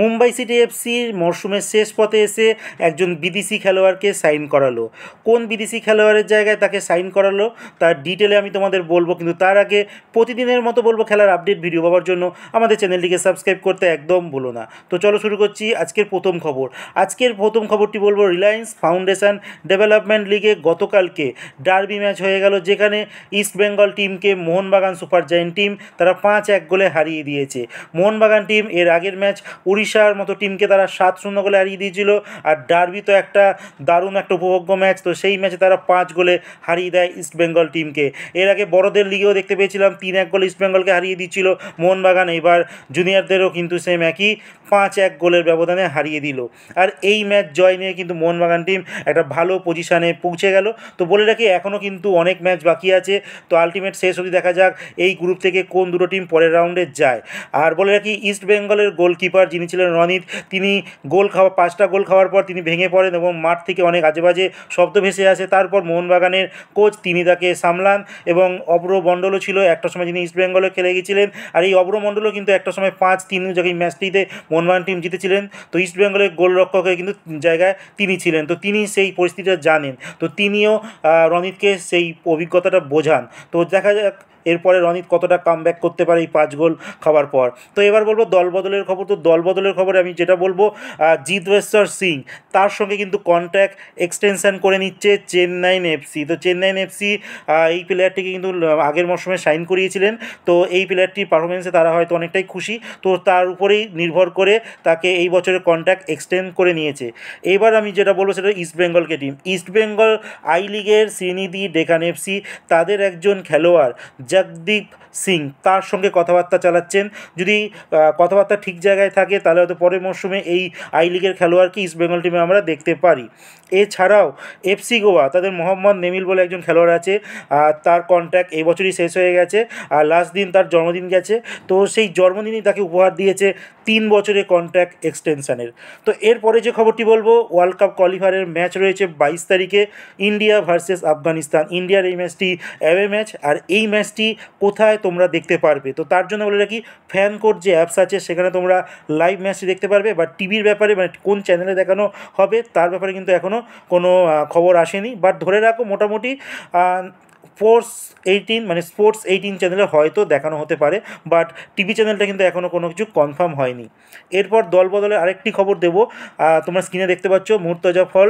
Mumbai city এফসির মরশুমের শেষ পথে এসে একজন বিদেশি খেলোয়াড়কে সাইন করালো। কোন বিদেশি খেলোয়াড়ের জায়গায় তাকে সাইন করালো তার ডিটেলে আমি তোমাদের বলবো, কিন্তু তার আগে প্রতিদিনের মতো বলবো খেলার আপডেট ভিডিও পাওয়ার জন্য আমাদের চ্যানেলটিকে সাবস্ক্রাইব করতে একদম ভুলো না। তো চলো শুরু করছি আজকের প্রথম খবর। আজকের প্রথম খবরটি বলবো রিলায়েন্স ফাউন্ডেশন ডেভেলপমেন্ট লিগে গতকালকে ডার্বি ম্যাচ হয়ে গেল, যেখানে ইস্ট বেঙ্গল টিমকে মোহনবাগান সুপার জায়েন্ট টিম তারা 5-1 গোলে হারিয়ে দিয়েছে। মোহনবাগান টিম এর আগের ম্যাচ উড়িষ্যার মতো টিমকে তারা 7-0 গোলে হারিয়ে দিয়েছিল, আর ডার্বি তো একটা দারুণ একটা উপভোগ্য ম্যাচ, তো সেই ম্যাচে তারা 5 গোলে হারিয়ে দেয় ইস্ট বেঙ্গল টিমকে। এর আগে বড়দের লিগেও দেখতে পেয়েছিলাম 3-1 গোলে ইস্ট বেঙ্গলকে হারিয়ে দিচ্ছিল মোহনবাগান, এবার জুনিয়রদেরও কিন্তু সেম একই 5-1 গোলের ব্যবধানে হারিয়ে দিল। আর এই ম্যাচ জয় নিয়ে কিন্তু মোহনবাগান টিম একটা ভালো পজিশানে পৌঁছে গেল। তো বলে রাখি এখনও কিন্তু অনেক ম্যাচ বাকি আছে, তো আলটিমেট শেষ অবধি দেখা যাক এই গ্রুপ থেকে কোন দুটো টিম পরের রাউন্ডে যায়। আর বলে রাখি ইস্ট বেঙ্গলের গোলকিপার যিনি ছিলেন রনিত, তিনি 5টা গোল খাওয়ার পর তিনি ভেঙে পড়েন এবং মাঠ থেকে অনেক আজেবাজে শব্দ ভেসে আসে। তারপর মোহনবাগানের কোচ তিনি তাকে সামলান, এবং অব্র মণ্ডলও ছিল একটা সময় যিনি ইস্ট বেঙ্গলে খেলে গিয়েছিলেন, আর এই অব্র মণ্ডলও কিন্তু একটা সময় 5-3 যখন এই ম্যাচটিতে মোহনবাগান টিম জিতেছিলেন, তো ইস্ট বেঙ্গলের গোলরক্ষকের কিন্তু জায়গায় তিনি ছিলেন, তো তিনি সেই পরিস্থিতিটা জানেন, তো তিনিও রনিতকে সেই অভিজ্ঞতাটা বোঝান। তো দেখা যাক এরপরে রনিত কতটা কামব্যাক করতে পারে এই 5 গোল খাওয়ার পর। তো এবার বলবো দলবদলের খবর। তো দলবদলের খবরে আমি যেটা বলবো, জিতেশ্বর সিং তার সঙ্গে কিন্তু কন্ট্রাক্ট এক্সটেনশন করে নিচ্ছে চেন্নাইন এফসি। তো চেন্নাইন এফসি এই প্লেয়ারটিকে কিন্তু আগের মরশুমে সাইন করিয়েছিলেন, তো এই প্লেয়ারটির পারফরমেন্সে তারা হয়তো অনেকটাই খুশি, তো তার উপরেই নির্ভর করে তাকে এই বছরের কন্ট্রাক্ট এক্সটেন্ড করে নিয়েছে। এবার আমি যেটা বলবো সেটা ইস্ট বেঙ্গলকে টিম। ইস্ট বেঙ্গল আই লিগের শ্রীনিধি ডেকান এফসি তাদের একজন খেলোয়াড় জগদীপ সিং তার সঙ্গে কথাবার্তা চালাচ্ছেন। যদি কথাবার্তা ঠিক জায়গায় থাকে তাহলে হয়তো পরের মরশুমে এই আই লিগের খেলোয়াড়কে ইস্ট বেঙ্গল টিমে আমরা দেখতে পারি। এছাড়াও এফসি গোয়া তাদের মোহাম্মদ নেমিল বলে একজন খেলোয়াড় আছে, তার কন্ট্রাক্ট এই বছরই শেষ হয়ে গেছে, আর লাস্ট দিন তার জন্মদিন গেছে, তো সেই জন্মদিনই তাকে উপহার দিয়েছে 3 বছরের কন্ট্রাক্ট এক্সটেনশানের। তো এরপরে যে খবরটি বলবো, ওয়ার্ল্ড কাপ কোয়ালিফায়ারের ম্যাচ রয়েছে 22 তারিখে ইন্ডিয়া ভার্সেস আফগানিস্তান। ইন্ডিয়ার এই ম্যাচটি অ্যাওয়ে ম্যাচ, আর এই ম্যাচটি কোথায় তোমরা দেখতে পারবে, তো তার জন্য বলে রাখি ফ্যান কোড যে অ্যাপস আছে সেখানে তোমরা লাইভ ম্যাচটি দেখতে পারবে, বাট টিভির ব্যাপারে মানে কোন চ্যানেলে দেখানো হবে তার ব্যাপারে কিন্তু এখনও কোনো খবর আসেনি, বাট ধরে রাখো মোটামুটি স্পোর্টস 18 চ্যানেলে হয়তো দেখানো হতে পারে, বাট টিভি চ্যানেলটা কিন্তু এখনও কোনো কিছু কনফার্ম হয়নি। এরপর দল বদলের আরেকটি খবর দেবো, তোমরা স্ক্রিনে দেখতে পাচ্ছ মুর্তজা ফল,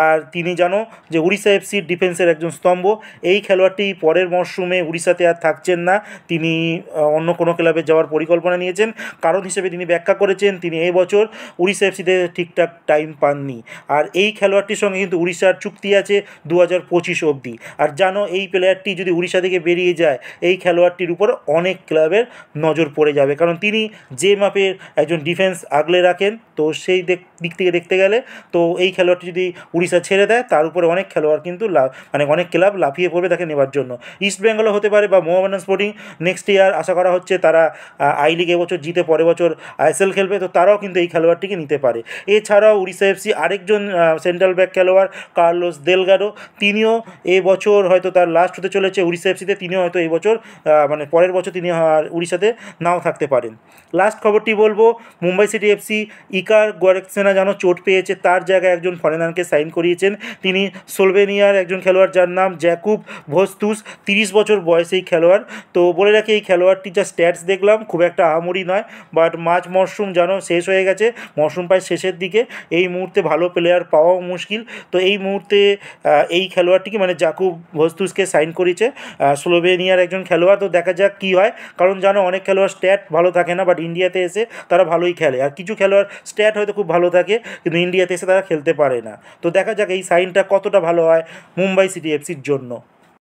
আর তিনি জানো যে উড়িষ্যা এফসির ডিফেন্সের একজন স্তম্ভ। এই খেলোয়াড়টি পরের মরশুমে উড়িষ্যাতে আর থাকছেন না, তিনি অন্য কোনো ক্লাবে যাওয়ার পরিকল্পনা নিয়েছেন। কারণ হিসেবে তিনি ব্যাখ্যা করেছেন তিনি এই বছর উড়িষ্যা এফসিতে ঠিকঠাক টাইম পাননি, আর এই খেলোয়াড়টির সঙ্গে কিন্তু উড়িষ্যার চুক্তি আছে 2025 অবধি। আর জানো এই প্লেয়ারটি যদি উড়িষ্যা থেকে বেরিয়ে যায় এই খেলোয়াড়টির উপর অনেক ক্লাবের নজর পড়ে যাবে, কারণ তিনি যে মাপের একজন ডিফেন্স আগলে রাখেন, তো সেই দিক থেকে দেখতে গেলে তো এই খেলোয়াড়টি যদি উড়িষ্যা ছেড়ে দেয় তার উপরে অনেক খেলোয়াড় কিন্তু অনেক ক্লাব লাফিয়ে পড়বে তাকে নেবার জন্য। ইস্ট বেঙ্গলও হতে পারে বা মোহামেডান স্পোর্টিং নেক্সট ইয়ার আশা করা হচ্ছে তারা আই লিগ এবছর জিতে পরের বছর আইএসএল খেলবে, তো তারাও কিন্তু এই খেলোয়াড়টিকে নিতে পারে। এছাড়াও উড়িষ্যা এফসি আরেকজন সেন্ট্রাল ব্যাক খেলোয়াড় কার্লোস দেলগাডো, তিনিও এবছর হয়তো তার লাস্ট হতে চলেছে উড়িষ্যা এফসিতে, তিনিও হয়তো এই বছর পরের বছর তিনি উড়িষ্যাতে নাও থাকতে পারেন। লাস্ট খবরটি বলবো মুম্বাই সিটি এফসি ইকার গোয়ারেক্সেনা যেন চোট পেয়েছে, তার জায়গায় একজন ফরেনারকে সাইন করিয়েছেন। তিনি স্লোভেনিয়ার একজন খেলোয়াড় যার নাম জ্যাকুব ভোস্তুস, 30 বছর বয়সে এই খেলোয়াড়। তো বলে রাখি এই খেলোয়াড়টি যা স্ট্যাটস দেখলাম খুব একটা আহামরি নয়, বাট মাঝ মরশুম যেন শেষ হয়ে গেছে, মরশুম প্রায় শেষের দিকে, এই মুহূর্তে ভালো প্লেয়ার পাওয়াও মুশকিল। তো এই মুহূর্তে এই খেলোয়াড়টিকে জাকুব ভোস্তুসকে সাইন করেছে স্লোভেনিয়ার একজন খেলোয়াড়। তো দেখা যাক কী হয়, কারণ জানো অনেক খেলোয়াড় স্ট্যাট ভালো থাকে না, বাট ইন্ডিয়াতে এসে তারা ভালোই খেলে, আর কিছু খেলোয়াড় স্ট্যাট হয়তো খুব ভালো থাকে কিন্তু ইন্ডিয়াতে এসে তারা খেলতে পারে না। তো দেখা যাক এই সাইনটা কতটা ভালো হয় মুম্বাই সিটি এফসির জন্য।